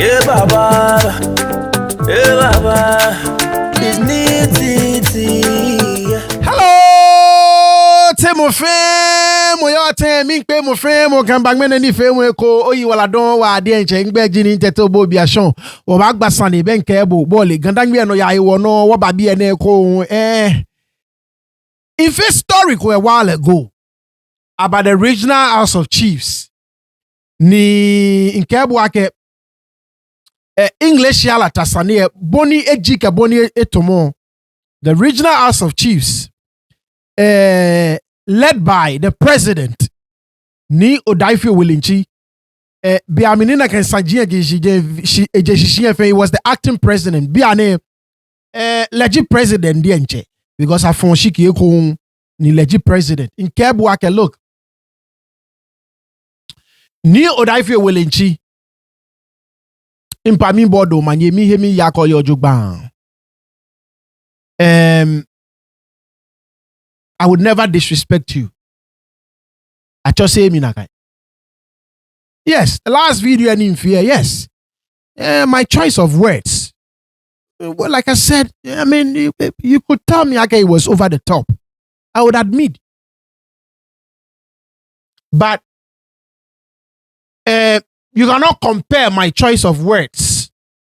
Yeah, Baba. Yeah, Baba. It's neat. Hello, Timofem. We are telling me, mo fem, mo kan bagmen ni fem we ko oyi wala don wa ade enche ngbe jini teto bo biashon. Wo ba gbasan ni ben kebo ball gandan gbe no ya iwo no wo ba bi ene ko in face story ko a while ago about the regional house of chiefs ni nkebo ake Ngleshie Alata Chieftancy boni ejike boni etomo. The regional house of chiefs led by the president ni Odaifio Wilinchi biaminina kan sajia he was the acting president biane legit president di enche because afon shiki eko ni legit president in kebu ake look ni Odaifio Wilinchi impami bodo manye mi hemi yako yojugban. I would never disrespect you. I just say Minakai. Yes, the last video and in fear, yes. My choice of words. Well, like I said, I mean, you could tell me okay, it was over the top. I would admit. But you cannot compare my choice of words.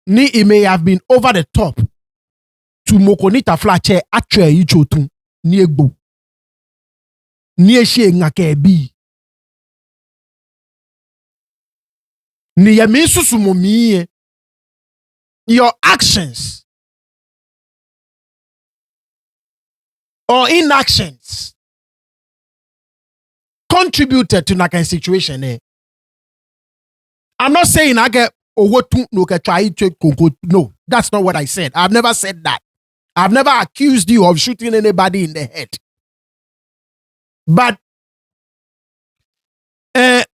Ni it may have been over the top to Mokonita Flache actually ichotun ni egbo. Ni eshe ngake bi. Ni yemi susumo miye. Your actions or inactions contributed to that situation. I'm not saying I get no, that's not what I said. I've never said that. I've never accused you of shooting anybody in the head. But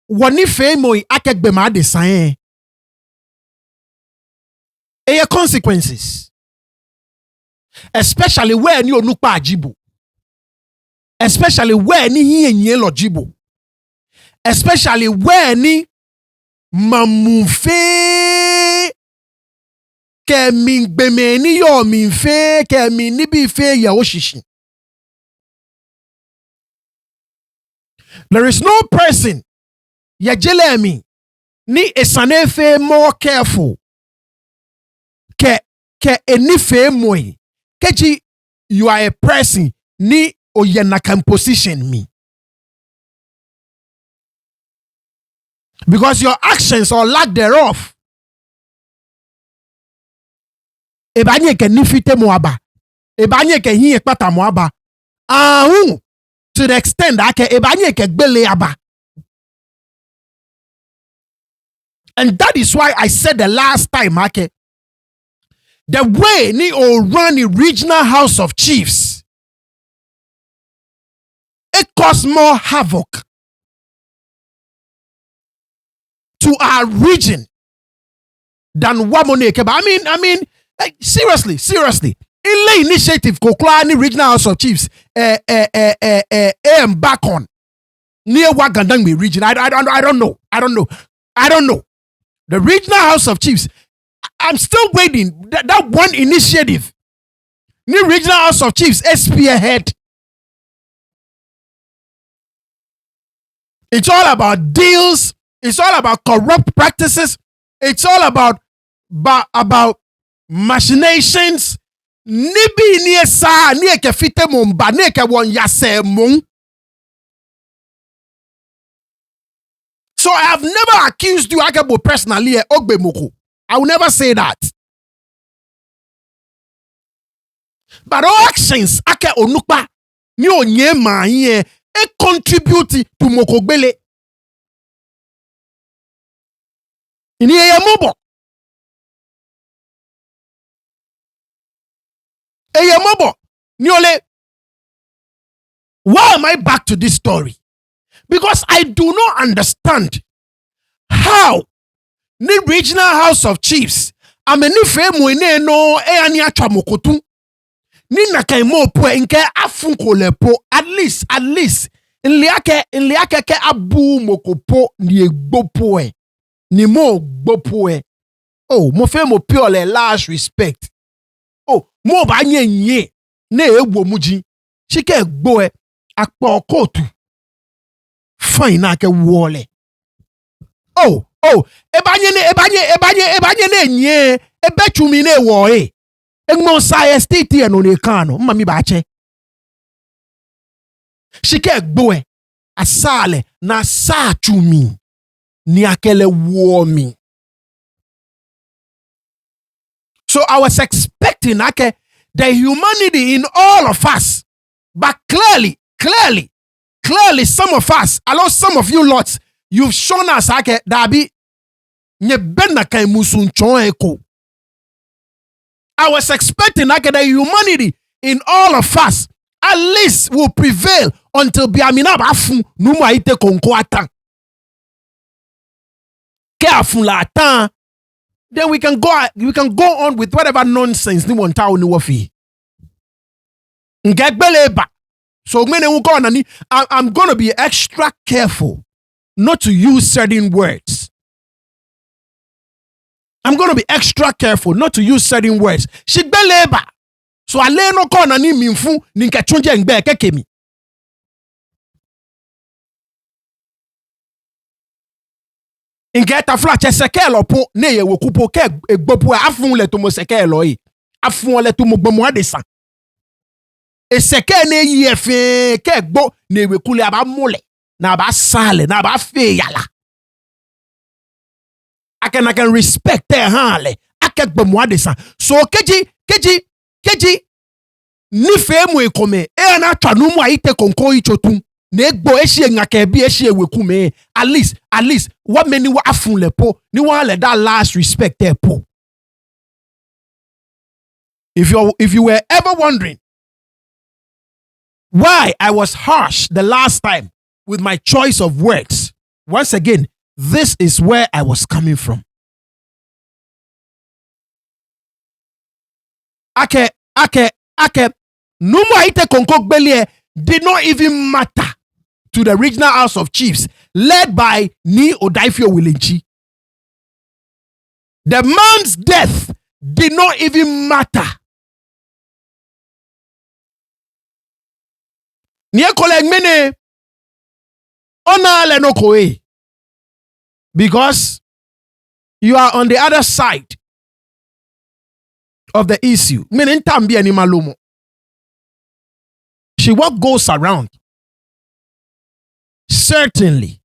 wani femo akegbe ma design consequences, especially where ni onukpa ajibo, especially where ni hiyenye lojibo, especially where ni mamufe ke mingbeme ni yo minfe ke mi nibi fe ya oshishi. There is no person yajelemi ni esanefe more careful ke enife moi keji you are a person ni oyena can position me because your actions or lack thereof ebanye ke nifite moaba ebanye ke hiye pata moaba to the extent that ebanye ke gbele aba. And that is why I said the last time, the way ni o run the regional house of chiefs, it causes more havoc to our region than Wamoneke. I mean, seriously. In the initiative, Koklani regional house of chiefs, back on near Wagandangme region. I don't know. The regional house of chiefs, I'm still waiting. That one initiative, new regional house of chiefs, spearhead. It's all about deals. It's all about corrupt practices. It's all about machinations. Nibi ni esa ni eke fite mumba ni eke won yase mung. So I have never accused you Akebo personally ogbe moko. I will never say that. But all actions ake onukpa ni onye ma here e contribute to mokogbele. Ini eye mobo. Eye mobo. Ni ole. Why am I back to this story? Because I do not understand how the regional house of chiefs ameni femu ene no ani atwa mokotu ni nakai mo po nke afunko lepo at least nliake ke abu mokopo ni egbopo ni mo gbopo Oh, mo fe mo pure large respect. Oh, mo ba nye na egbo muji. Shike gbo e akpo kotu. Fine na ke wole. Oh, ebanye na nye ebetumi na wo e. Egmo sa state e no ne kan no, mma mi ba che. Shike gbo e asale na sa chumi ni akele wo mi. So I was expecting the humanity in all of us, but clearly, some of us, along some of you lots, you've shown us dabi nye benna kai musun eko. I was expecting the humanity in all of us at least will prevail until biamina bafu numu aite konko atan. Ke afun la atan. Then we can go on with whatever nonsense ni wonta oni wofi. Ngegbeleba. So I'm going to be extra careful not to use certain words. I'm going to be extra careful not to use certain words. Shigbeleba. So ale no ko na ni minfu ni nkechunje ngbe kekemi. Ingeta fla che sekelo po ne ye wokupo ke egbopu afun le to mo sekelo yi afun le to mo gbomo adesa e seke ne yi efe ke egbo ne wekule aba mole na aba sale na aba fe yala I can respect their hale ake gbomo adesa so keji ni fe mu ekome e na twanu mu ayite konko ichotu na egbo ehie ngaka bi ehie wekume at least what many wa afun le po ni wa let that last respect there po. If you were ever wondering why I was harsh the last time with my choice of words, once again, this is where I was coming from. Ake numu aite konkok belie did not even matter to the regional House of Chiefs led by Ni Odaifio Wilinchi. The man's death did not even matter. Because you are on the other side of the issue. What goes around certainly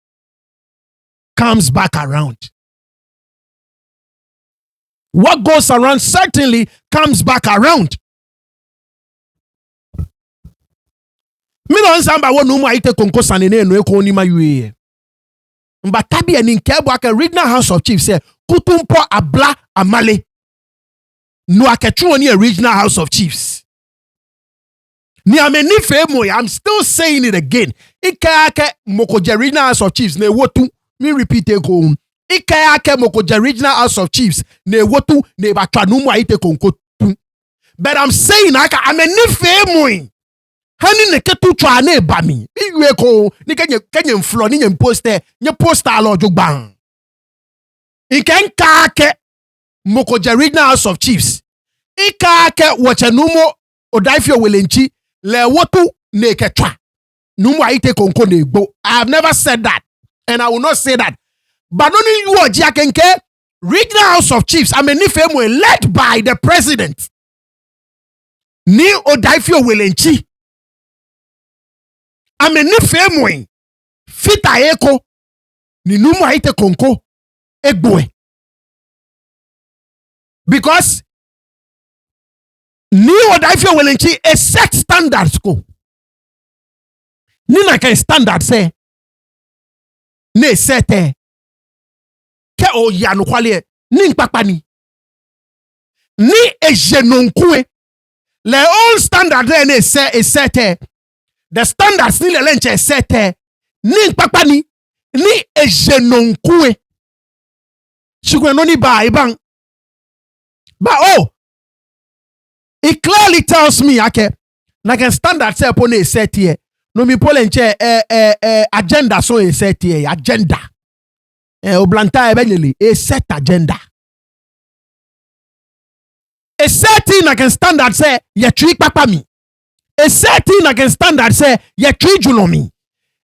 comes back around. What goes around certainly comes back around. Mbatabi and Inkebwaka Regional House of Chiefs say Kutumpo Abla Amale. No akechuoni a Regional House of Chiefs. I'm still saying it again. Ike Mokoje Regional House of Chiefs ne wotu me repeat ko. Ike Mokoje Regional House of Chiefs ne wotu ne batwanumu aite konko. But I'm saying I'm a nife hani ne ketu twa na eba mi. Iwe ko ni kenye mflo ni poster lo jogban. Ike nkake Mokoje Regional House of Chiefs. Ike wachenumo Odaifio Wilinchi le wotu ne ketwa. Numu aite konko ne gbo. I have never said that and I will not say that. But only you Ojiakenke Regional House of Chiefs I'm a nife led by the president. Ni Odaifio Wilinchi. I'm a nife fita eko ni numu aite konko egboe. Because Ni Odaifio Wilinchi a set standards ko. Ni na kan standard say. Ne sete. Ke o ya no kwale ni nkpakpa ni. Ni ejenonkue. Le own standard ne sete. The standards ni le lenche sete. Ni nkpakpa ni. Ni ejenonkue. Shukwe no ni ba ibang. But it clearly tells me na can standard say upon a set here. No mi pole nche agenda so a set here agenda. Oblanta ebenly a set agenda. A certain against standard say ye tree papa me. A certain against standard say ye tree julomi.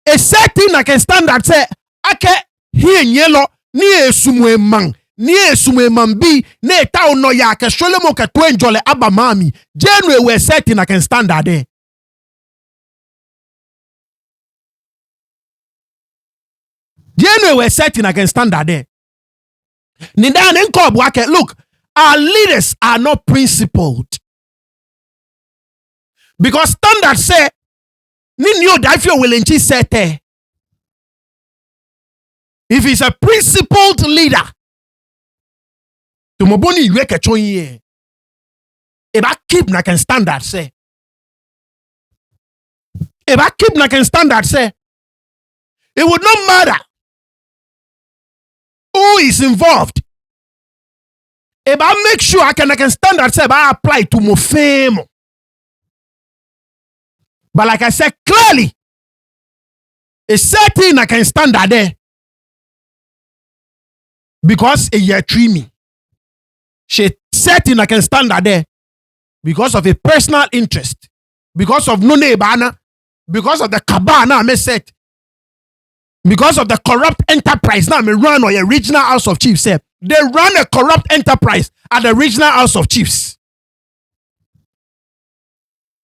A certain against standard say ake here yellow ni esumwe man. Ni esumwe man bi ne ta no ya ke sholemo ke to enjole aba mami. Jenwe we certain against standard there. Jenwe we certain against standard there. Nidan enkob wake look. Our leaders are not principled. Because standard say, Ninyo Daifio Wilenchi said, if he's a principled leader, to Moboni Yueke Choye, if I keep Nakan standard say, if I keep Nakan standard say, it would not matter who is involved. If I make sure I can stand that say I apply to more fame. But like I said clearly, a certain I can stand that there. Because a year treat me. She certain I can stand that there. Because of a personal interest. Because of no neighbor. Because of the cabana I may set. Because of the corrupt enterprise now me run or a regional house of chiefs say. They run a corrupt enterprise at the regional house of chiefs.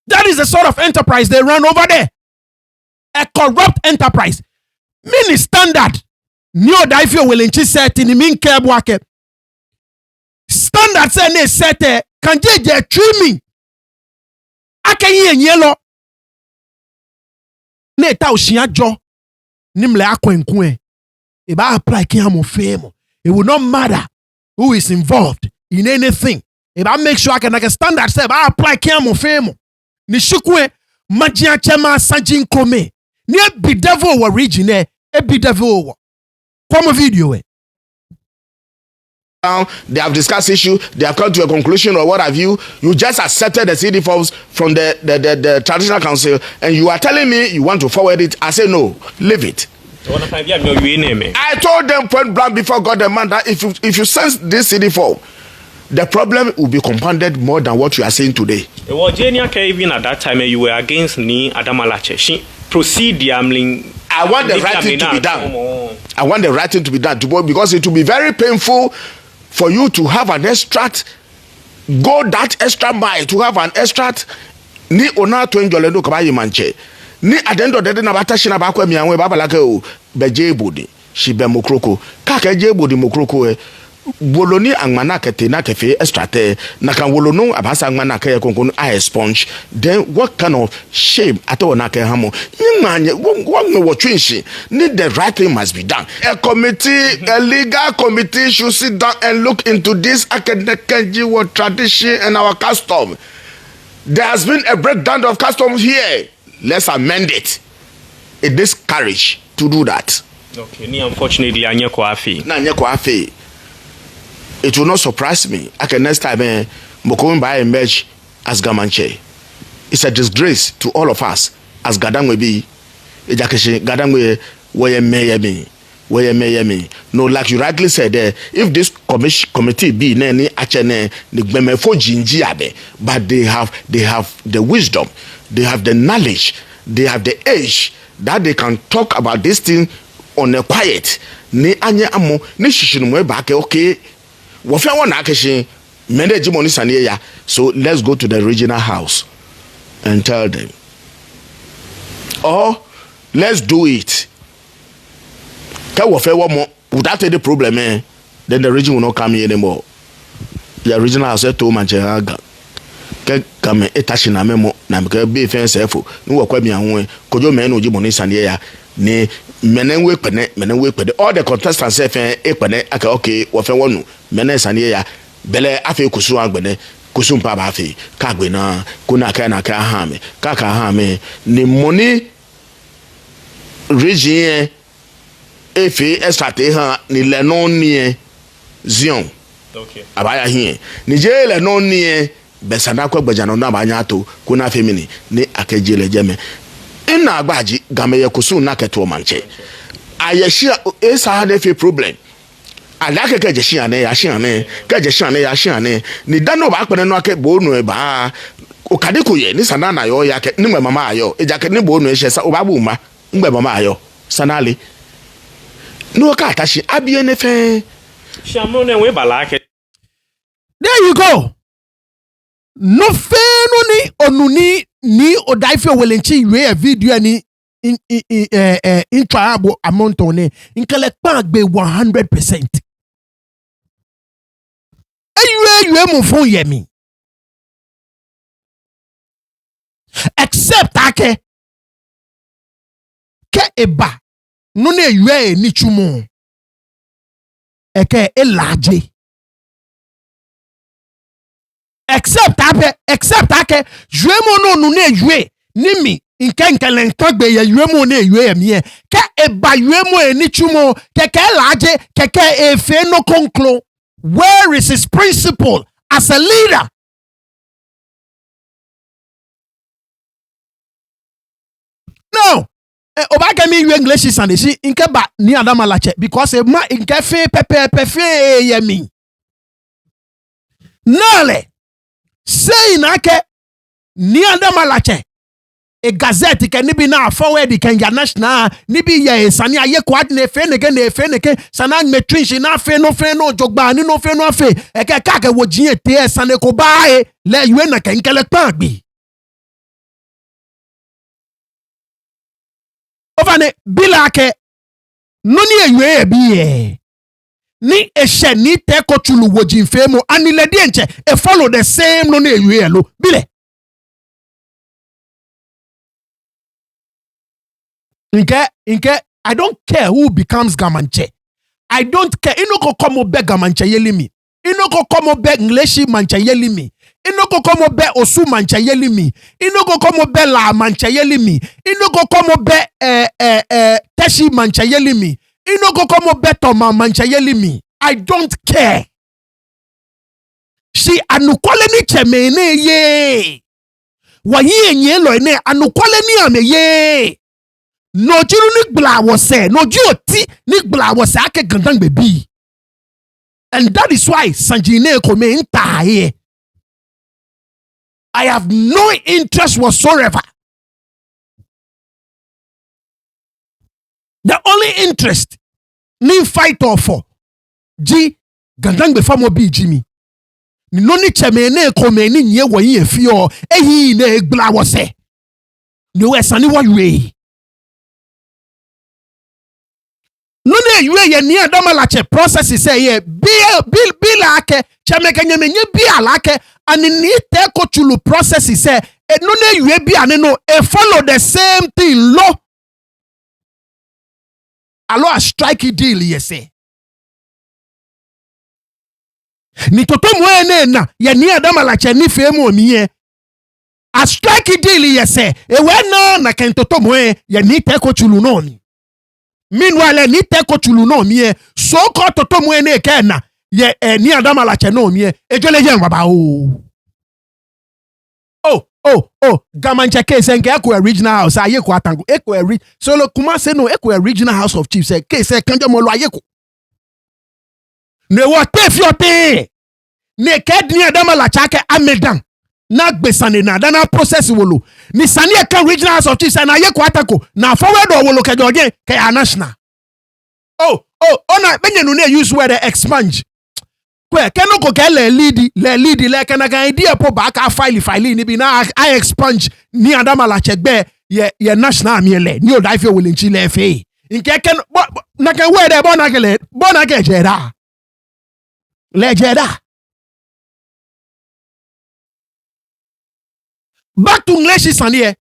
That is the sort of enterprise they run over there. A corrupt enterprise. Mini standard. New Daifio Wilenchi set in the mean kebuake. Standard say ne sete kan je trimming. Akenye yellow. Ne ta oshia jo. Nimle akwenkwe. Eba apply kiamo fame. It will not matter who is involved in anything. If I make sure I can stand that, I apply Kiamo Femo. Nishukwe, Majia Chema Sajin Kome. Near be devil or region, a be devil. Come a video. They have discussed issue, they have come to a conclusion or what have you. You just accepted the CD forms from the traditional council and you are telling me you want to forward it. I say no, leave it. I told them point blank before God the man that if you sense this CD form, the problem will be compounded more than what you are saying today. Well, even at that time you were against Ni Adamalache. She proceed I want the right thing to be done. I want the right thing to be done because it will be very painful for you to have an extract, go that extra mile to have an extract. Ni ona to enjoy no kabayi manche. Ni at the end of the day na batashina bakwe mianwe baba lake o beje bodi she be mokroko kaka je bodi mokroko woloni angmana kete na kefe extrate na kan wolono abasa angmana ke konkonu a sponge. Then what kind of shame ato na ke hamo nyimanye wonwe wotwinshi need the right thing must be done. A committee, a legal committee should sit down and look into this academic tradition and our custom. There has been a breakdown of customs here. Let's amend it. It is courage to do that. Okay, unfortunately, it will not surprise me. I can next time Mokomi by emerge as Gamanche. It's a disgrace to all of us as Gadangwe be. Gadangwe where me. No, like you rightly said, if this committee be nene achene nigbemefo jinjiabe, but they have the wisdom, they have the knowledge, they have the age that they can talk about this thing on a quiet. Ni anye amo ni shishinumwe bake okay. Wofia wana akeshi mende jimoni saniya. So let's go to the regional house and tell them. Or let's do it. Without any problem, then the region will not come here anymore. The regional house to Manchester. Come etashina memo na be fence efo ni wakwa mi anwo kojo men oji money sane ya ni menenwe pene all the contestants say pene aka okay wo fe wonu menen sane ya bele afi kusu agbene kusu mpa ba afi ka gbe na kuna ka na ka ha me ka ha me ni money region efi extrate ha ni le non ni zion okay abaya hie ni je le non ni besana kwa gbajano na banyato kuna femini ni akejele jeme ina agbaji gameye kusu na keto manche ayeshia esa had a problem alake ke jeshi ane ya shi ane ke jeshi ane ya shi ane ni dano ba pere no ake bo nu e ba o kade ko ye ni sana na yo ya ke ni mwe mama ayo e ja ke ni bo nu e shesa o ba bu ma ngbe mama ayo sanale no ka atashi abie ne fe Shamo ne we balake. There you go. No feno ni onuni ni Odaifio Welenchi we video ni in triable amount on it. In collect be 100%. You mo phone yemi. Except ake ke eba no ne yue ni chumo. Eke elaje. Except ake juemo no nu ne yue ni mi inkenkelen kagbe ye yuemo ne yue mi ke eba yuemo eni chumo keke laje keke efe no konklo. Where is his principle as a leader? No. Obaga mi yu Ngleshie Alata inke ba ni Adam Alache because e ma inke fe pepe fe ye mi. Nale say nake ni Adam Alache e gazette ke ni bi na forward ke ya national ni bi ye sani aye kwad ne fe neke sana metwinshi na fe no jogba ni no fe no fe e ke ka ke wo jin ete sane ko ba e le yu na ke nkele pan gbi. Ovane bilake noni ewe biye ni eshe ni te ko chulu wojin femo anile di enche e follow the same noni ewe lo bile inke I don't care who becomes gamanche. I don't care. Inoko komo be gamanche yelimi. Inoko komo be Ngleshie manche yelimi. Inoko komo be osu manche yelimi. Inoko komo be la manche yelimi. Inoko komo be teshi manche yelimi. Inoko komo be toma manche yelimi. I don't care. She anukwale ni cheme ne ye. Wayi enye lo ene anukwale ni ame ye. No jiru ni gbla wose. No ji oti ni gbla wose ake gandang bebi. And that is why Sanjine kome inta here. I have no interest whatsoever. The only interest ni fight or for ji gandang be famo bi jimi. Ni noni cheme ne kome ni nye wo yin efio ehi ne egbla wose. Ni we sani wa yue. None yue ye ni Adam Alache process say ye bill ake cheme kenye menye bi alake ani ni te ko chulu process say none yue bi ane no e follow the same thing lo. Alo a strike deal ye say. Ni toto mwene na ye ni Adam Alache ni femo miye. A strike deal ye say e we na ken toto mwe ye ni te ko chulu no ni. Meanwhile, ni te ko chulu no mie so ko toto mu ene ke na ye ni Adam Alache no mie ejole yen baba gamanche case nke eko original house aye ko atango eko so lo kuma se no eko original house of chiefs say case kanjo mo lo aye ko ne wo te fiote ne ke ni Adam Alache ke amedan na gbesane na dana process wolo ni sani e kan regional house of chiefs na ye ko atako na forward o wolo ke joge ke national ona benye no na use word expunge kwe ke no ko ke le lead le kana kan idea po ba ka file ni bi na I expunge ni Adam Alache gbe ye national miele ni Odaifio Welenchi le fe nke ke na kan word e bona ke jeda le jeda. Back to Ngleshie Alata.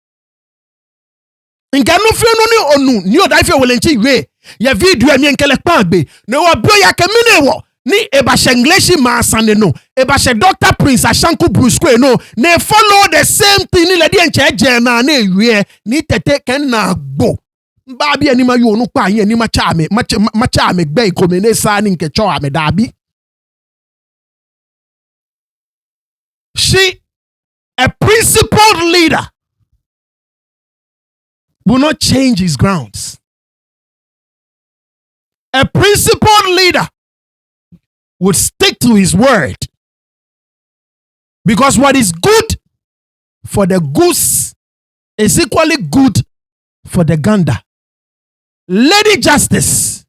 Inka no fe no ni onu ni Odaifio Welenchi we ye video mi enkele pagbe ne wo bio ya kemine wo ni ebashe Ngleshie Alata no ebashe Dr. Prince Ashanku Bruce no ne follow the same thing ni le di enche je na na ewie ni tete ken na gbo ba bia ni ma yo no pa yin ni ma cha me gbe ikomene sa ni nke cho ame dabi. She a principled leader will not change his grounds. A principled leader would stick to his word. Because what is good for the goose is equally good for the gander. Lady Justice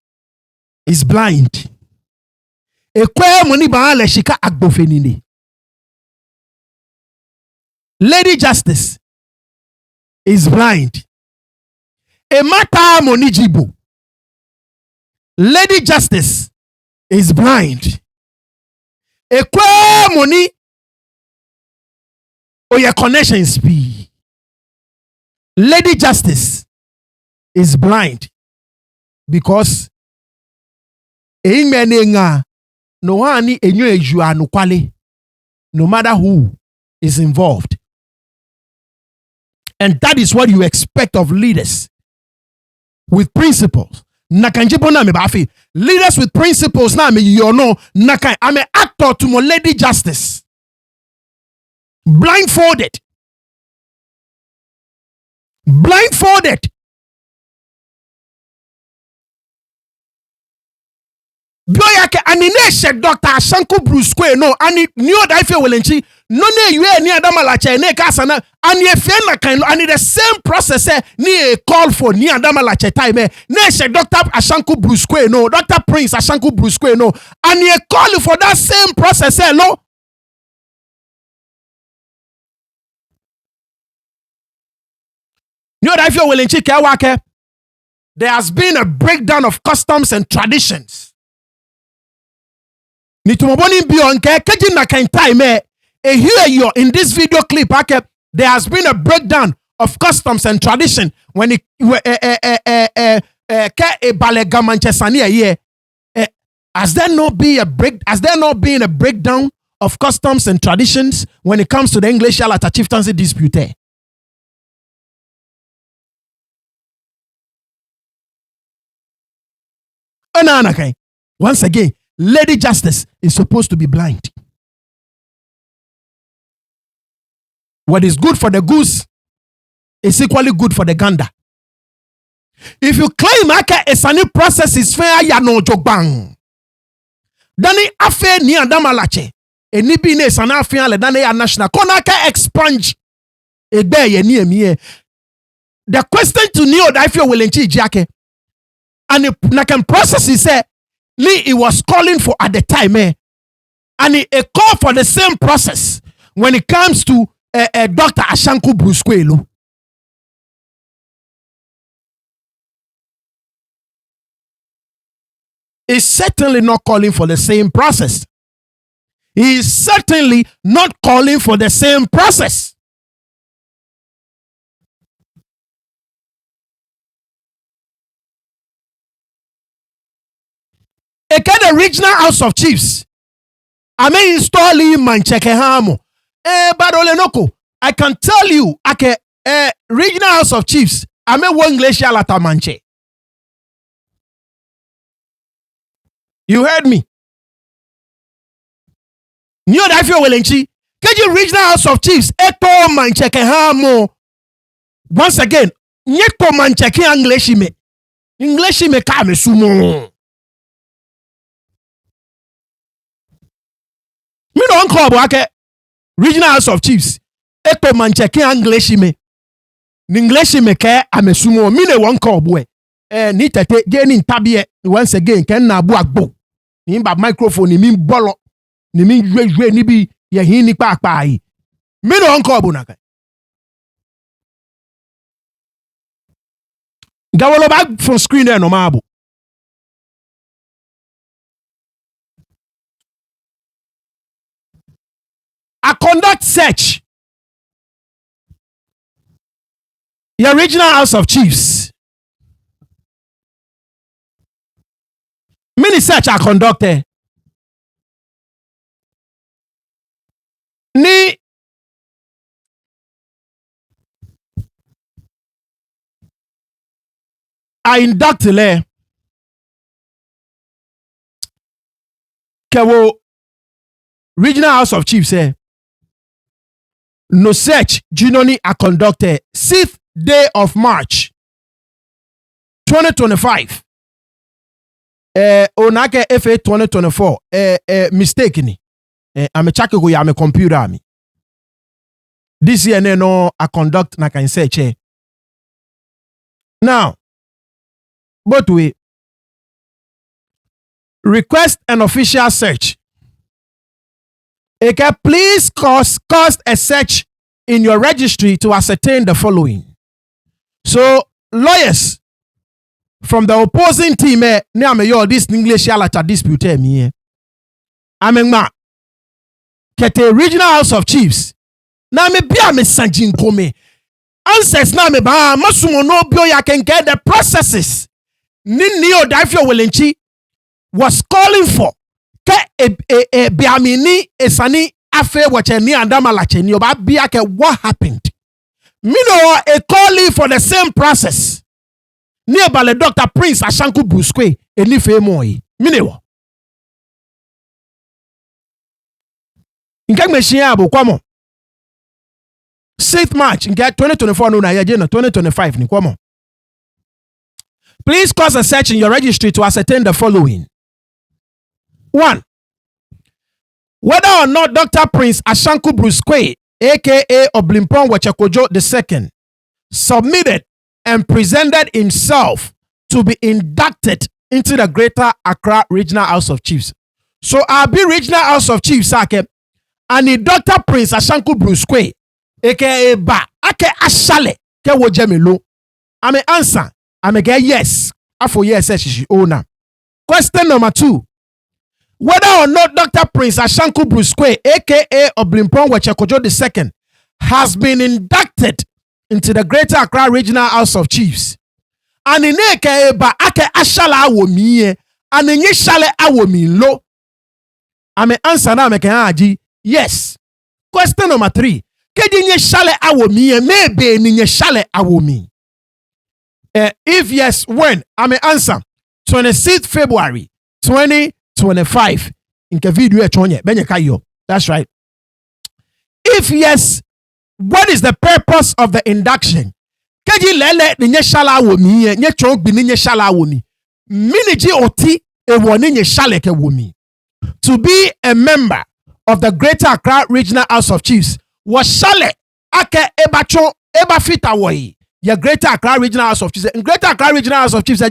is blind. Lady Justice is blind. Emata monijibu. Lady Justice is blind. Ekwe moni oye connections be. Lady Justice is blind because no matter who is involved. And that is what you expect of leaders with principles. Leaders with principles na me you know nakai I'm an actor to my Lady Justice. Blindfolded. Bioyake anine Dr. Ashanku Bruce Kwe no ani new daife welenchi no ne yue ni adamalache ne kasana ani efe na kan ani the same process ni a call for ni adamalache time ne she Dr. Ashanku Bruce Kwe no Dr. Prince Ashanku Bruce Kwe no ani a call for that same process no new daife welenchi ke wake there has been a breakdown of customs and traditions. Here you in this video clip, there has been a breakdown of customs and tradition when it has there not been a breakdown of customs and traditions when it comes to the Ngleshie Alata Chieftancy dispute? Once again, Lady Justice is supposed to be blind. What is good for the goose is equally good for the gander. If you claim a sunny process is fair, ya no jogbang. Dani afe ni adamalache. E nibi ne sana afe le dani ya national. Konaka expunge. Egbe ye ni emiye. The question to Neo Daifio Welenchi Jake. And the process is say Lee, he was calling for at the time, and a call for the same process when it comes to Dr. Ashanku Bruce Kwelo. He's certainly not calling for the same process. He is certainly not calling for the same process. The regional House of Chiefs. I may install him Manchekehamo. But Olenoko, I can tell you, regional House of Chiefs, I may one Ngleshie Alata Manche. You heard me. New Dafio Welenchi, Keji regional House of Chiefs, Eto Manchekehamo. Once again, Nyeko Mancheke Ngleshie me. Ngleshie me kame sumo. Me no uncle regional House of Chiefs. Eto mancheke Ngleshie me. Ngleshie me ke amesumo. Me ne one call boy. Ni tete geni ntabie once again ken na bu agbo. Ni ba microphone ni mi bolo. Ni mi jwe ni bi ye hin ni pa yi. Me no uncle bu naka. Gawolo back from screen there no mabu. I conduct search. Your regional House of Chiefs. Many search I conducted. Ni I induct le Kewo regional House of Chiefs no search Junoni are conducted 6th day of March 2025 onake FA 2024 mistake ni ame chake go ya me computer ami this year no I conduct na kan search now but we request an official search. Please cause a search in your registry to ascertain the following. So lawyers from the opposing team this Ngleshie Alata dispute me amengma kete regional house of chiefs na me bia me sanjin kome answers na me ba masumo no bio ya can get the processes ni Odaifio Wilinchi was calling for ke biamini esani afe wacheni andama lacheni oba bia ke what happened mino a calling for the same process nearby the Dr. Prince Ashanku Bruskwe enife moyi minewo nkek machine abo kwamo 6th March nke 2024 no na yeje na 2025 ni kwamo. Please cause a search in your registry to ascertain the following. 1. Whether or not Dr. Prince Ashanku Bruskwe, aka Oblimpong Wachekojo II, submitted and presented himself to be inducted into the Greater Accra Regional House of Chiefs. So I'll be Regional House of Chiefs, and Dr. Prince Ashanku Bruskwe, aka Ba, ake Ashale, ke wojemelo. I may answer. I may get yes. After yes, she owner. Question number 2. Whether or not Dr. Prince Ashanku Bruskwe, aka Oblimpong Wachekojo II, has been inducted into the Greater Accra Regional House of Chiefs. And in aka Ba, ake Ashala awomiye, and in Shale awomi lo. I may answer now. I can yes. Question number 3. Keji nye shale awomi maybe nye shale awomi. If yes, when? I may answer 26th February 2025. Inke video echonye benye kayo. That's right. If yes, what is the purpose of the induction? Keji lele nye shale awomi nye chong bi nye shale awomi. Miniji oti ewoni nye shale ke womi. To be a member of the Greater Accra Regional House of Chiefs was shale ake ebacho ebafita woyi. Your Greater Accra Regional House of Chiefs. In Greater Accra Regional House of Chiefs,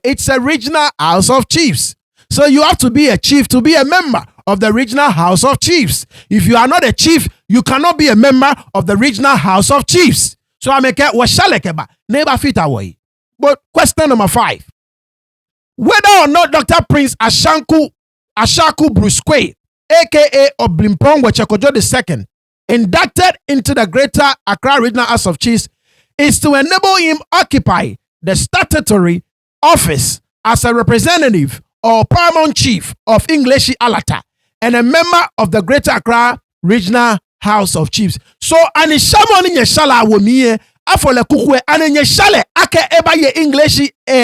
it's a regional house of chiefs. So you have to be a chief to be a member of the Regional House of Chiefs. If you are not a chief, you cannot be a member of the Regional House of Chiefs. So I make it was shalekeba neighbor fit away. But question number 5. Whether or not Dr. Prince Ashanku Bruskwe, aka Oblimpong Wachekojo II, inducted into the Greater Accra Regional House of Chiefs is to enable him occupy the statutory office as a representative or paramount chief of Ngleshie Alata and a member of the Greater Accra Regional House of Chiefs. So ani shamo ni nyeshala awomiye afole kukwe ani nyeshale ake eba ye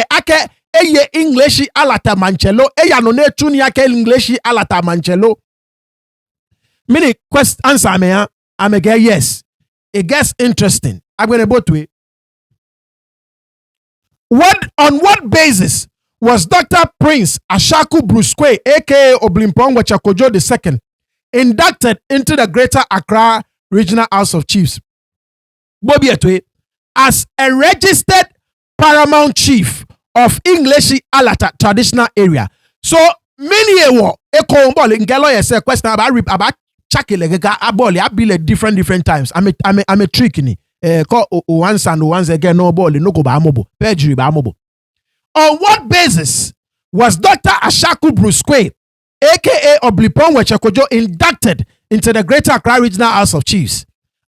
ake eye Ngleshie Alata manchelo eya no ne tuni ake Ngleshie Alata manchelo. Mini quest answer me I'm a get yes. It gets interesting. I'm going to go to it. On what basis was Dr. Prince Ashanku Bruskwe, aka Oblimpong Wachekojo II, inducted into the Greater Accra Regional House of Chiefs? Bobby Etwe, as a registered paramount chief of Ngleshie Alata traditional area. So many eko mbole ngelo yese question about chakile aboli abile different times. I'm a trick ni. Call once and once again no ball no go ba mobo. Perjury ba mobo. On what basis was Dr. Ashanku Bruskwe, aka Oblimpong Wachekojo, inducted into the Greater Accra Regional House of Chiefs?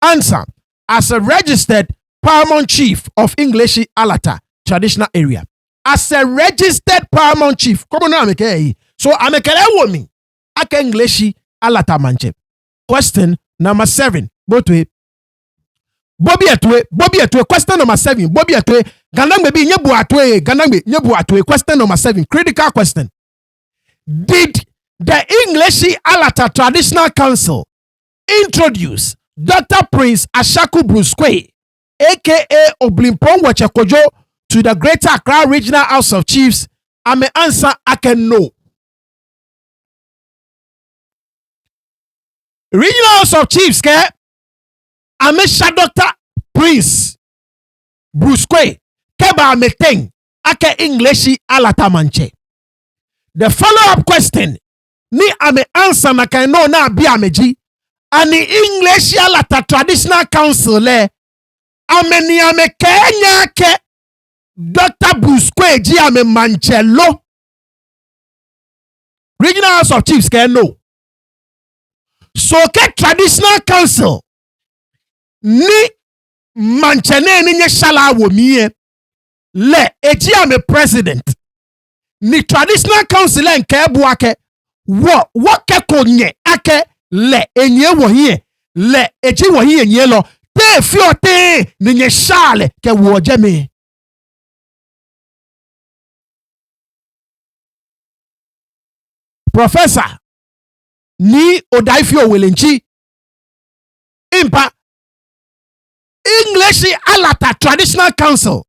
Answer: as a registered paramount chief of Ngleshie Alata traditional area. As a registered paramount chief. Come on now, so I'm a kele woman. Ake Ngleshie Alata manche. Question number 7. Bobby Atwe. Question number 7. Bobby Atwe. Ganangbe bi nyebu atwe. Ganangbe nyebu atwe. Question number 7. Critical question. Did the Ngleshie Alata Traditional Council introduce Dr. Prince Ashanku Bruskwe, aka Oblimpong Wachekojo, to the Greater Accra Regional House of Chiefs, I may answer I can no. Regional House of Chiefs, I may Dr. Prince Bruce Kwe, Keba Meteng, Ake Ngleshie Alata Manche. The follow-up question, ni ame answer na can no na bi ameji, ani Ngleshie Alata Traditional Council le, ame ni ame Kenya ke Dr. Bruce Kwe ji ame Manchelo. Regional House of Chiefs can no. So ke Traditional Council ni manchene ni nye shala wo miye le eji ame president ni Traditional Council nke ebu ake wo ke konye ake le enye wo hie le eji wo hie enye lo te fio te ni nye shale ke wo jeme. Professor ni odaifio welenchi impa Ngleshie Alata Traditional Council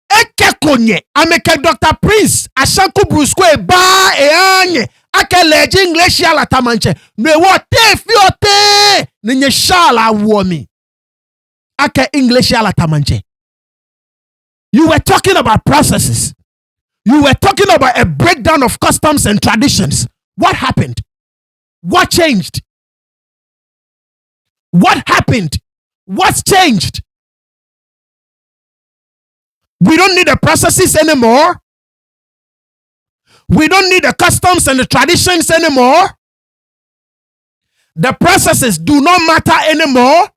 eke konye ameke Dr. Prince Ashanku Bruce Kwe ba anye ake leji Ngleshie Alata manche me wo te fiote ninye shala womi ake Ngleshie Alata manche. You were talking about processes. You were talking about a breakdown of customs and traditions. What happened? What changed? What happened? What's changed? We don't need the processes anymore. We don't need the customs and the traditions anymore. The processes do not matter anymore.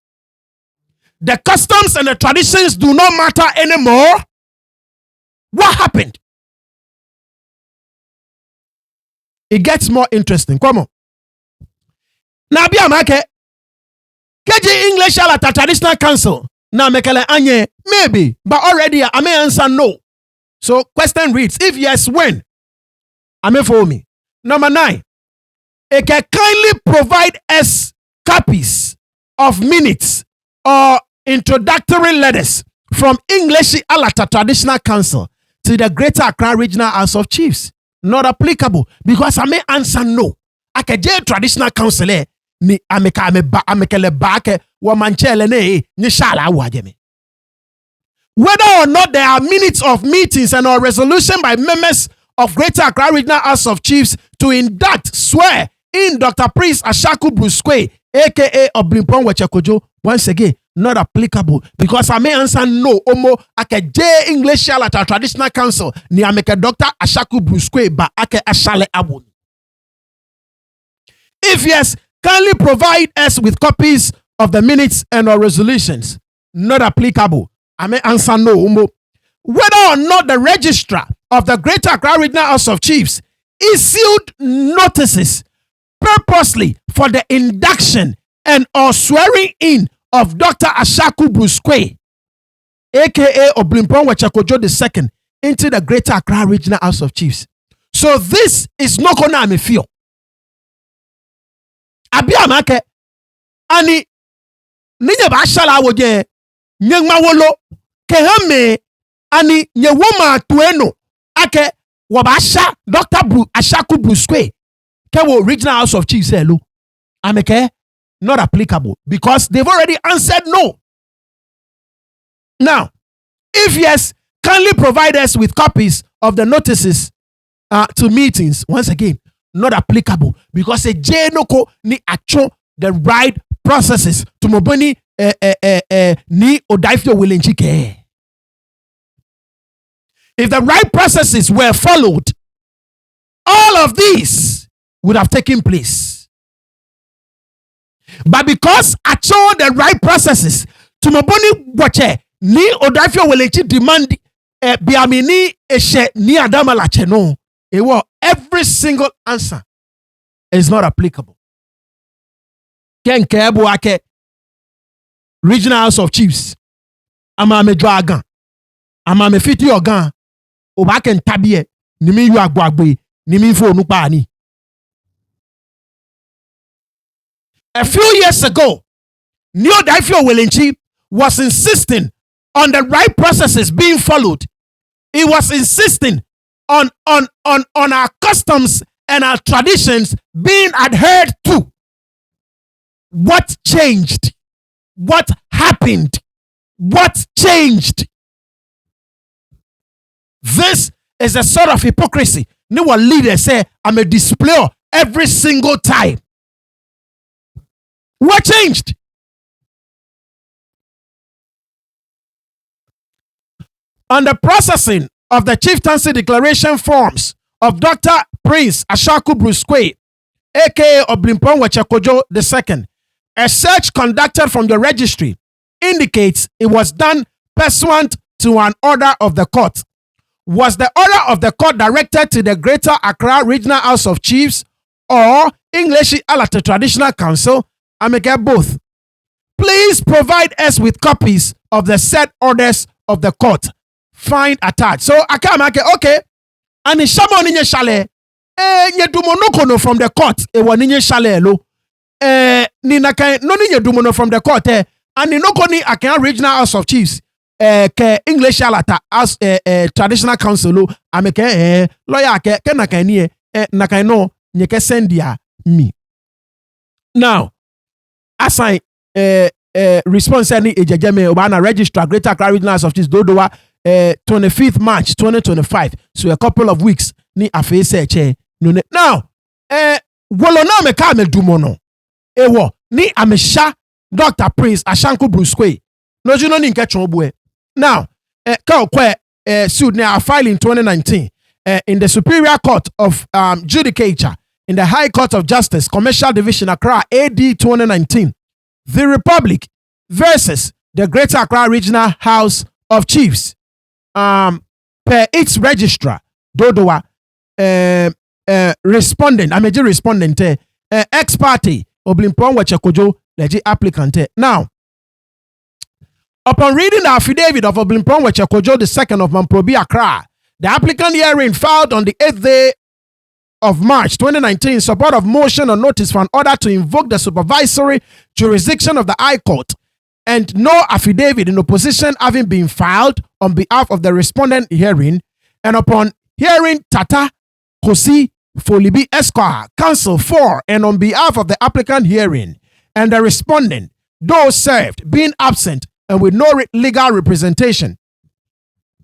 The customs and the traditions do not matter anymore. What happened? It gets more interesting. Come on. Now, be a market. KJ Ngleshie Alata Traditional Council. Now, mekele anye, maybe, but already I may answer no. So, question reads, if yes, when? I may follow me. Number 9. It can kindly provide us copies of minutes or introductory letters from Ngleshie Alata Traditional Council to the Greater Accra Regional House of Chiefs. Not applicable because I may answer no. I can jail Traditional Council ni amekele baake wa manchele ne ni shala wajeme. Whether or not there are minutes of meetings and or resolution by members of Greater Accra Regional House of Chiefs to induct, swear in Dr. Prince Ashanku Bruce Kwe, aka Oblimpong Wechekojo, once again, not applicable because I may answer no. Omo ake J Ngleshie Alata Traditional Council ni ameke Dr. Ashanku Bruce Kwe ba ake ashale abun. If yes, kindly provide us with copies of the minutes and or resolutions. Not applicable. I may answer no. Omo. Whether or not the registrar of the Greater Accra Regional House of Chiefs issued notices purposely for the induction and or swearing in of Dr. Ashanku Bruce Kwe, aka Oblimpong Wechekojo II, into the Greater Accra Regional House of Chiefs. So this is not gonna me feel. Abi amake ani ninye ba shala woje nyengma wolo kehame ani nye woma tueno ake wabasha Dr. Ashanku Bruce Kwe kewo Regional House of Chiefs hello ameke not applicable because they've already answered no. Now, if yes, kindly provide us with copies of the notices to meetings. Once again, not applicable because a jenoko ni action the right processes to moboni ni odaifio wilenchike. If the right processes were followed, all of these would have taken place. But because I chose the right processes to moboni wache ni odaifio wilenchi demand biamini eshe ni adama lache no. Every single answer is not applicable. Ken kebu ake Regional House of Chiefs. Ama me dragon. Ama me fiti organ. Oba ken tabie. Nimi yu agwagbe. Nimi fo nupa ani. A few years ago, Neo Daifio Welenchi was insisting on the right processes being followed He was insisting on our customs and our traditions being adhered to. What changed? What happened? What changed? This is a sort of hypocrisy. No one leader say, I'm a display every single time. What changed? On the processing of the chieftaincy declaration forms of Dr. Prince Ashaku Brusque, aka Oblimpon Wechekojo II, a search conducted from the registry indicates it was done pursuant to an order of the court. Was the order of the court directed to the Greater Accra Regional House of Chiefs or Ngleshie Alata Traditional Council? I may get both. Please provide us with copies of the said orders of the court. Find attached. So I can't make it okay. And it's Shamo Ninye Shale. Nye dumonokono from the court. Ewa Ninye Shale lo. Ni nakai no ninye dumono from the court. And no koni Accra Regional House of Chiefs. Ke Ngleshie Alata as Traditional Council lo. Ameke lawyer ke nakai ni nakai no nyeke sendia me. Now, as I response any ejejeme obana registrar Greater Accra Regional House of Chiefs Dodowa 25th March 2025. So a couple of weeks ni afe seche no ne. Now, wolo na me ka me dumono. Ewo ni amesha Dr. Prince Ashanku Brusque. No juno ni nke chonbue. Now, ka okwe suit na filed in 2019 in the Superior Court of Judicature in the High Court of Justice, Commercial Division, Accra, AD 2019. The Republic versus the Greater Accra Regional House of Chiefs. Per its registrar, Dodowa, respondent, Ameji respondent, ex parte, Oblimpon Wechekojo, legit applicant. Now, upon reading the affidavit of Oblimpon Wechekojo II of Mamprobi, Accra, the applicant hearing filed on the 8th day of March 2019 in support of motion or notice for an order to invoke the supervisory jurisdiction of the High Court, and no affidavit in opposition having been filed on behalf of the respondent hearing, and upon hearing Tata Kosi Folibi Esquire, counsel for and on behalf of the applicant hearing, and the respondent, though served, being absent and with no legal representation,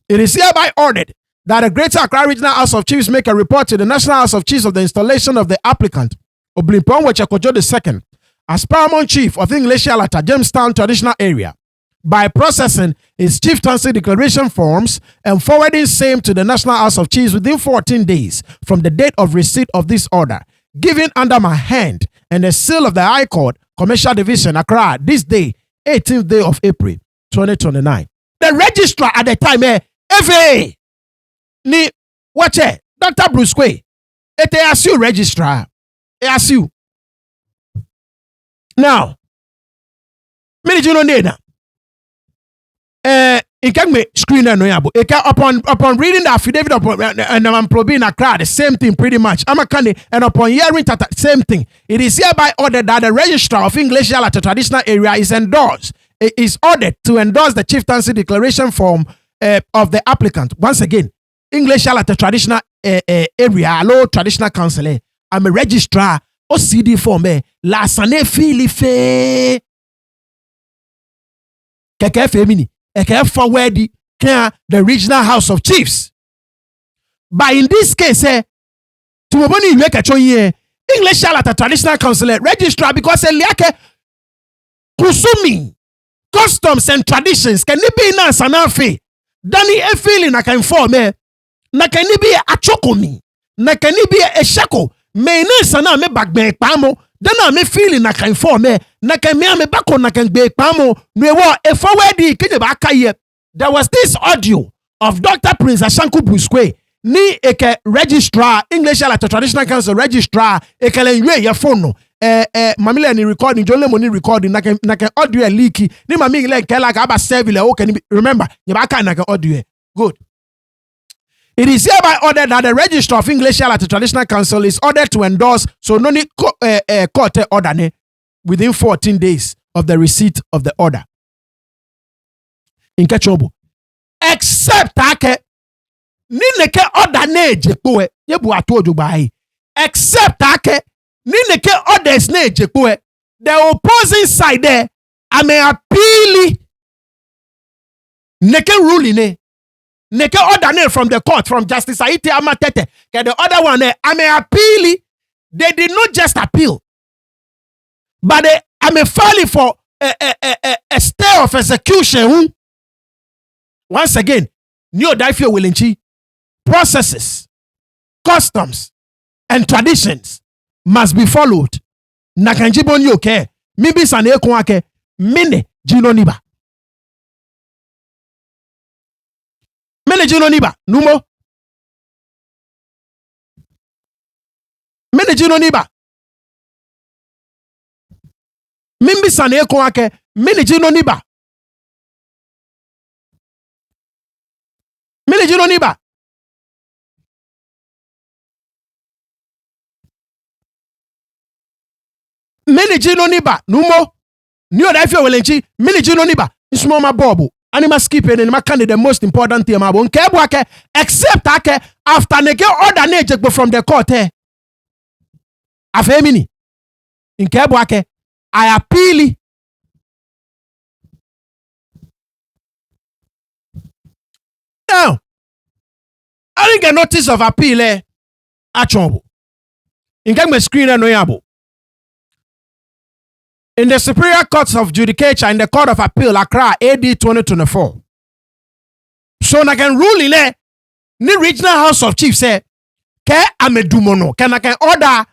it is hereby ordered that the Greater Accra Regional House of Chiefs make a report to the National House of Chiefs of the installation of the applicant, Oblimpon Wechekojo II, as paramount chief of Ngleshie Alata Jamestown Traditional Area, by processing his chieftaincy declaration forms and forwarding same to the National House of Chiefs within 14 days from the date of receipt of this order, given under my hand and the seal of the High Court, Commercial Division, Accra, this day, 18th day of April, 2029. The registrar at the time, FA, ni wache Dr. Brusque, ete asu registrar, asu. Now, many you know nena. In me screen no yabo. Upon reading the affidavit and I'm probing a crowd, the same thing pretty much. I'm a candy, and upon hearing that same thing, it is hereby ordered that the registrar of Ngleshie Alata Traditional Area is endorsed. It is ordered to endorse the chieftaincy declaration form of the applicant. Once again, Ngleshie Alata Traditional Area, Low Traditional Council. I'm a registrar. O CD form la sane fili fe keke femini eke forward the Regional House of Chiefs. But in this case, to moboni you make a choye Ngleshie Alata Traditional Council registrar because liake kusumi customs and traditions can be na sanafe dani e feeling na kan form na kan be a chokomi na kan be a shako me ne sana me bagbe pamo dana me feeling na kan form na kan me bako na kan be pamo no e forward kije ba kaye. There was this audio of Dr. Prince Ashanku Brusque ni eke registrar Ngleshie Alata Traditional Council registrar ekele nwe ye phone no mamile ni recording jole money recording na kan audio leaky ni mami ile kela ka ba serve le okay remember ye ba kan na kan audio good. It is hereby ordered that the registrar of Ngleshie Alata Traditional Council is ordered to endorse, so no need court order within 14 days of the receipt of the order. In Kechobo. Except ni neke order na ejekpoe ye bu ato ojubai except ake ni neke orders na ejekpoe the opposing side there I may appeal neke ruling neke order from the court from Justice Alata Chieftancy the other one I may appeal. They did not just appeal, but I may file for a stay of execution. Once again, New Odaifio Wilinchi processes, customs, and traditions must be followed. Nakanjibo ni okay. Mibi sane kunwake mine jino niba. Mine jino niba. Numo. Mine jino niba. Mimbi sane kunwake mine jino niba. Mine jino niba. Mene jino niba numo ni Odaifio Wilinchi mene jino niba nsmo ma bobu anima skip and ma can the most important thing ma bo nke bu ake except ake after neke order na ejekpo from the court afemini nke bu ake I appeal. Now I didn't get notice of appeal achombo nke me screen no yabo. In the Superior Courts of Judicature in the Court of Appeal, Accra, AD 2024. So, I can rule in the Regional House of Chiefs say, ke amedumono, can I can order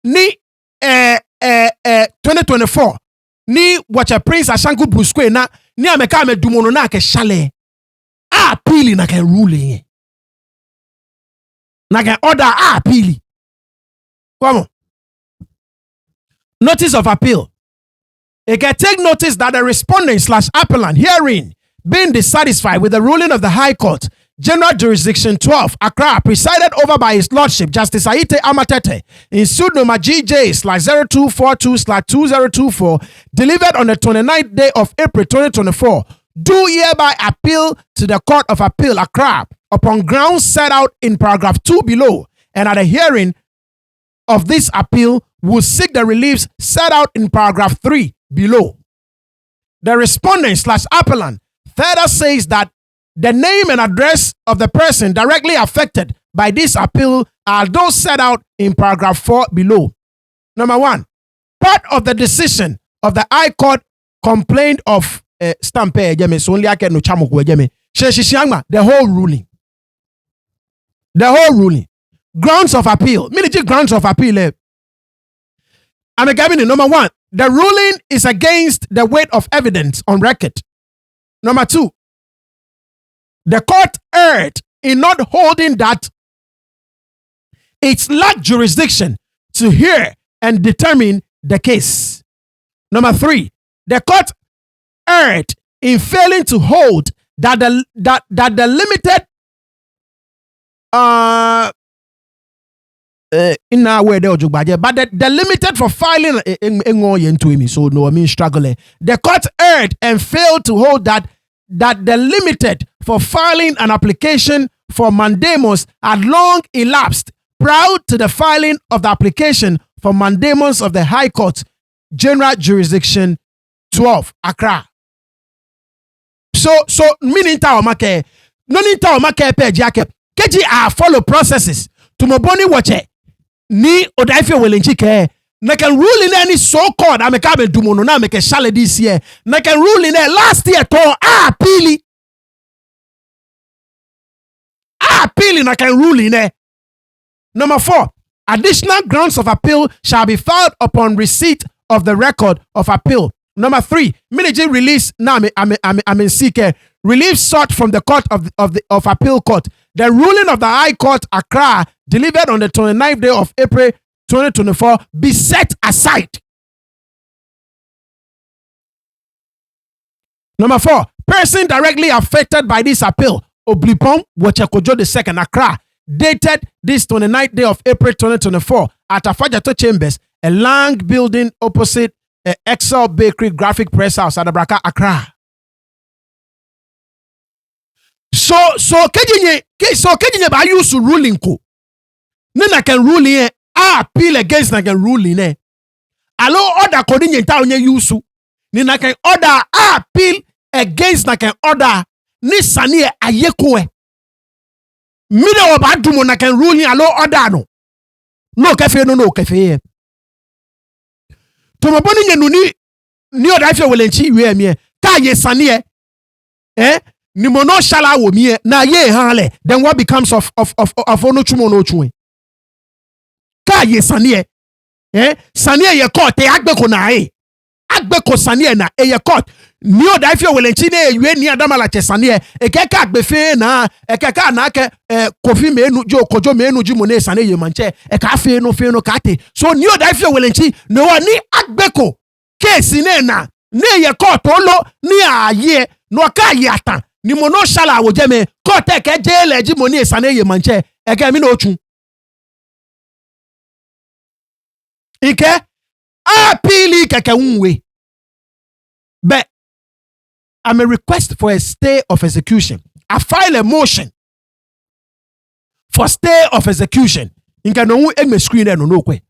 ni 2024 ni wacha Prince Ashanku Bruskwe na ni ameka amedumono na ke shale. Appeal na can rule in. Na can order appeal. Come on. Notice of appeal. It can take notice that the respondent/appellant herein being dissatisfied with the ruling of the High Court, General Jurisdiction 12, Accra, presided over by His Lordship Justice Alata Chieftancy, in suit number GJ/0242/2024, delivered on the 29th day of April 2024, do hereby appeal to the Court of Appeal, Accra, upon grounds set out in paragraph 2 below, and at the hearing of this appeal will seek the reliefs set out in paragraph 3 below. The respondent/appellant further says that the name and address of the person directly affected by this appeal are those set out in paragraph 4 below. Number 1, part of the decision of the High Court complained of the whole ruling. The whole ruling. Grounds of appeal. Military grounds of appeal. I'm a cabinet. Number 1, the ruling is against the weight of evidence on record. Number 2, the court erred in not holding that it lacked jurisdiction to hear and determine the case. Number 3, the court erred in failing to hold that the limited in our way but the limited for filing so no I mean struggling. The court erred and failed to hold that the limited for filing an application for mandamus had long elapsed prior to the filing of the application for mandamus of the High Court, General Jurisdiction 12, Accra. So meaning make no need to make page yake keji are follow processes to moboni watch ni Odaifio Wilinchi ke na can rule in any so-called amekabe dumono na make shale this year na can rule in last year to appeal na can rule in. Number 4, additional grounds of appeal shall be filed upon receipt of the record of appeal. Number 3, military release now I'm in seek relief sought from the court of appeal court. The ruling of the High Court, Accra, delivered on the 29th day of April 2024, be set aside. Number 4, person directly affected by this appeal, Oblipon Wachakojo II, Accra, dated this 29th day of April 2024 at Afajato Chambers, a long building opposite Excel Bakery Graphic Press House at Abraka, Accra. So kejenye ba use ruling ko. Ne na can ruling appeal against na can ruling ne. Allow order kodinye nta onye use. Ni na can order appeal against na can order ni sani ayeko. Mide wo ba dumo na can ruling allow order no. No kefe no kefe. To maboni nye nuni ni oda fe welenchi we mi ka ye sani ni mono shala wo mi na ye hanle, then what becomes of ono chumo no chuwe ka ye sani sani ye court agbeko na agbeko sani na ye court ni oda fe welenchi na ewe ni adamala che sani ekeka agbefe na ekeka na ke kofi menu jo kojo menu ji mo na sani ye manche eka fe no ka te so ni oda fe welenchi no ni agbeko case na ye court olo ni aye no ka ye atan ni mo no shala wo jeme court ke jele ji mo ni sani ye manche eka mi no ochu ike apili keke unwe. But I'm a request for a stay of execution. I file a motion for stay of execution. Inka no eme screen no kwe.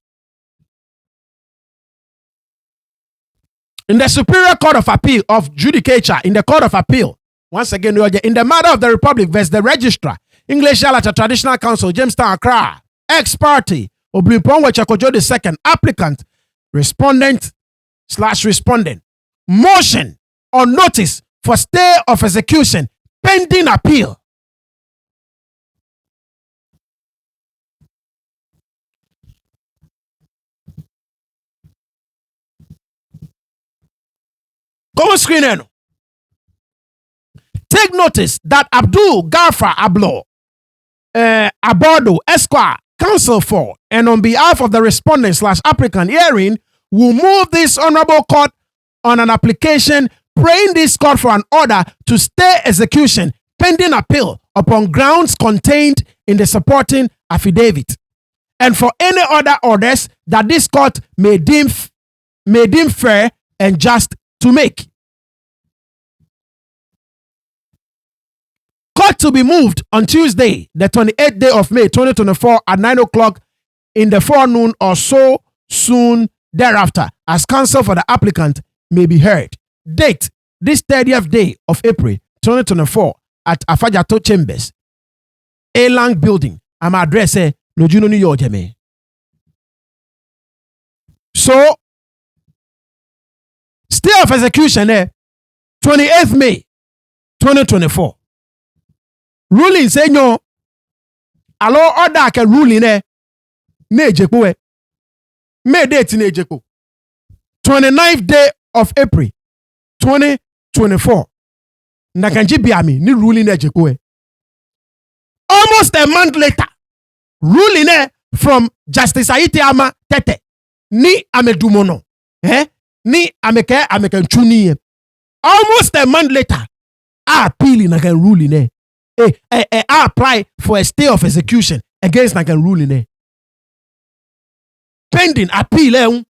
In the Superior Court of Appeal of Judicature, in the Court of Appeal, once again, in the matter of the Republic versus the Registrar, Ngleshie Alata Traditional Council, Jamestown, Accra, ex-party, Oblimpon Wachakojo II, applicant, respondent/respondent, motion on notice for stay of execution pending appeal. Go on screen. Take notice that Abdul Gafar Abordo Esquire, counsel for and on behalf of the respondent/applicant hearing, will move this honorable court on an application praying this court for an order to stay execution pending appeal upon grounds contained in the supporting affidavit, and for any other orders that this court may deem fair and just to make. Court to be moved on Tuesday, the 28th day of May 2024 at 9 o'clock in the forenoon or so soon thereafter, as counsel for the applicant may be heard. Date, this 30th day of April 2024 at Afajato Chambers, A-Lang Building. I'm address no juno New York. So, stay of execution 28th May 2024. Ruling say no, allow order can ruling ne jepo May date ne jepo 29th day of April 2024. Nakanji biami ni ruling ne jepo almost a month later, ruling from Justice Aite Ama Tete ni amedumono ni ameke chuni. Almost a month later, appeal na can ruling I apply for a stay of execution against Nagan ruling pending appeal.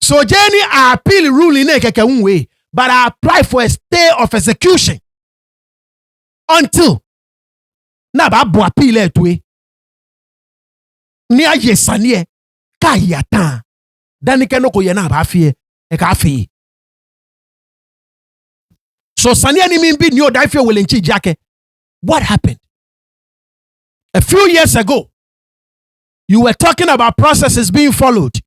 So Jenny I appeal ruling way, but I apply for a stay of execution until na ba bo appeal to ni aye sanie ka yatan dan ke no ko ye na ba fie e ka fie. So sania ni mimbi ni odafio welenchi jake. What happened? A few years ago, you were talking about processes being followed.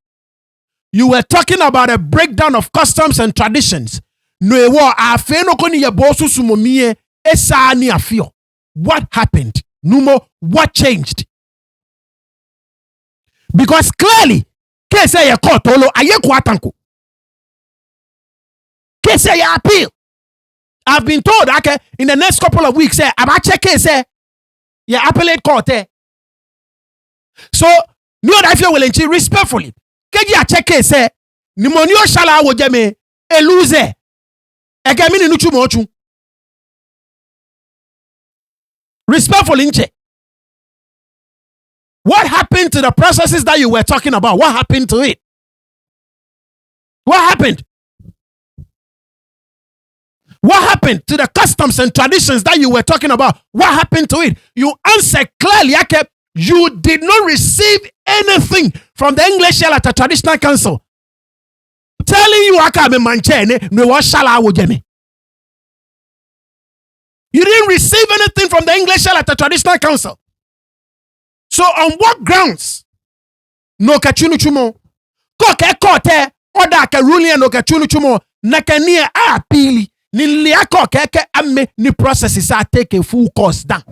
You were talking about a breakdown of customs and traditions. What happened? Numo, what changed? Because clearly, case ya court olo ayeko atanko. Case ya appeal. I've been told okay, in the next couple of weeks, about check case, yeah, appellate court. So, no, I feel willing to respectfully. Can you check case? Nimonio shala wo jeme eluze. Egamini nuchu mochu. Respectfully, nche. What happened to the processes that you were talking about? What happened to it? What happened? What happened to the customs and traditions that you were talking about? What happened to it? You answered clearly. You did not receive anything from the Ngleshie Alata Traditional Council telling you you didn't receive anything from the Ngleshie Alata Traditional Council. So on what grounds? No kachunu chumo. Koke kote oda ke ruling no kachunu chumo nakania apili ni liako keke ame ni processes a take a full course down.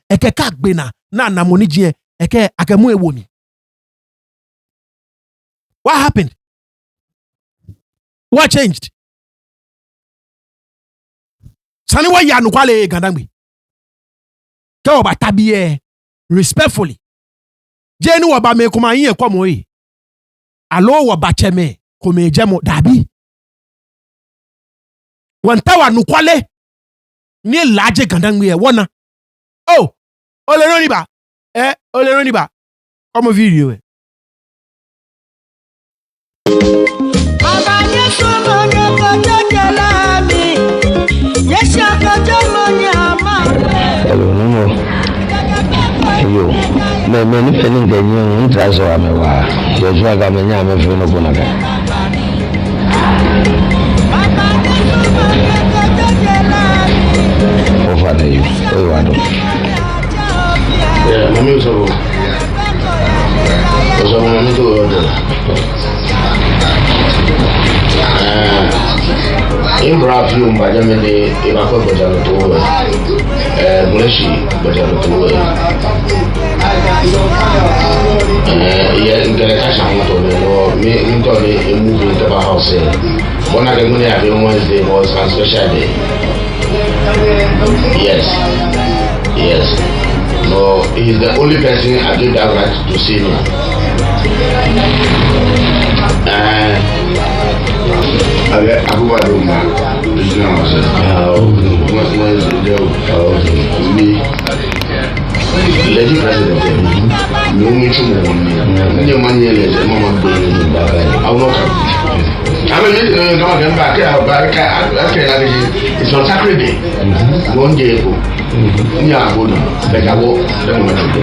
Eke kakbena na namonijie eke akemu ewoni. What happened? What changed? Sani wa ya nukwale gandangbi. Ke oba tabiye respectfully. Jeni waba me kuma yin kwa mo yi. Alo waba cheme kome jemo dabi. Wantawa nukwale ni laje gandangbi wana. Oh, oleroni ba. Oleroni ba. Come video e. Hello, no. Yo, me feeling the new interest of me wa. Yo jwa me nya me feel no bonaga. Over there you. Oh, I don't. Yeah, mommy so. So mommy in Brazil, by the minute, in a couple of Ngleshie yeah, in the cash out me a movie into the house. One of the money I did Wednesday was a special day. Yes. No, he's the only person I give that right to see me. Lady President, no me to no money, I will not come. I mean, come again back. It's on Sacred Day. One day ago. Yeah, good. Like I walk, then what I do.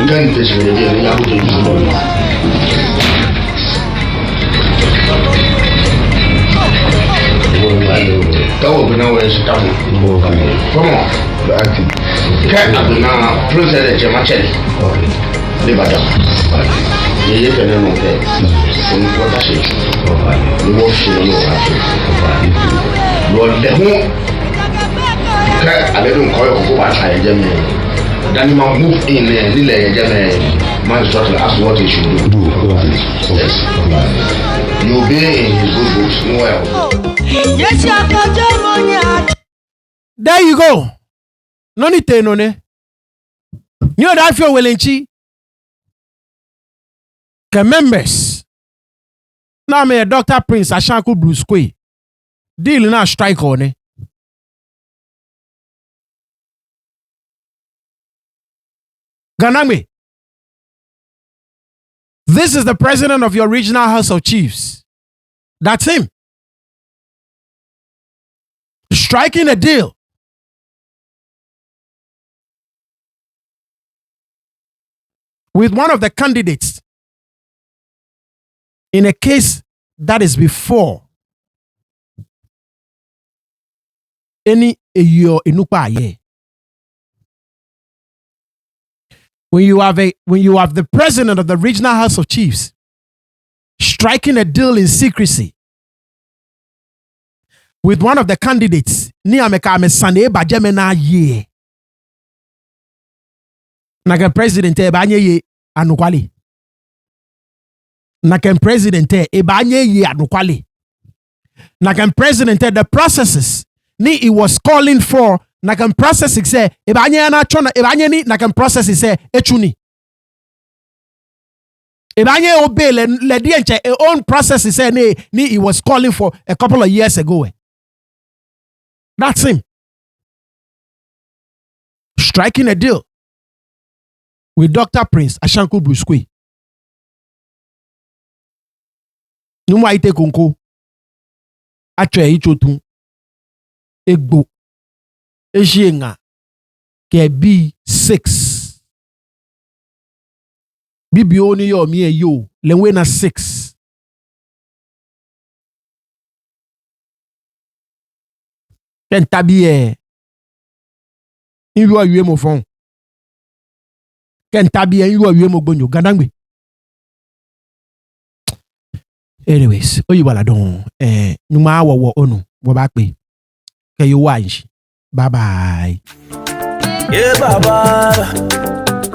Then this will be a young day. Go over now and stop. Come on. Can't have now president Jamachel. Live at all. You can know that. What I say. You wash your the home. I let him call you over at Germany. Then you must move in Lille Germany. Man instructor ask what he should do. Yes. You be in his good books. Well. Yes, there you go. No need to know. You know feel Willinchi. The members. Now me a Dr. Prince Ashanku Bruce Kwe. Deal na strike on it. Ganame. This is the president of your regional House of Chiefs. That's him. Striking a deal with one of the candidates in a case that is before any year inupa ye. When you have the president of the regional House of Chiefs striking a deal in secrecy with one of the candidates, ni ameka me sande ba jeme na ye. Naka president e ba nye ye anukwali. Naka president e ba nye ye anukwali. Naka president the processes ni he was calling for naka processing say e ba nye na chona e ba nye ni naka processing say echuni. E ba nye obey le di enche e own processes say ni he was calling for a couple of years ago. That's him. Striking a deal with Dr. Prince Ashanku Bruce Kwe. Numwa ite konko. Atwe ichotu. egbo ejienga ke bi 6 bibi oni yo mi yo lenwe na 6 ken tabi iru awie mo fon ken tabi iru awie mo gbonyo gadangbe. Anyways, oyibala don nyuma wo onu wo ba pe ke yo wanji. Bye bye. Yeah, baba.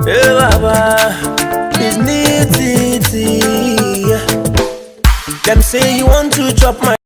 Yeah, baba. It's neat. Them say you want to chop my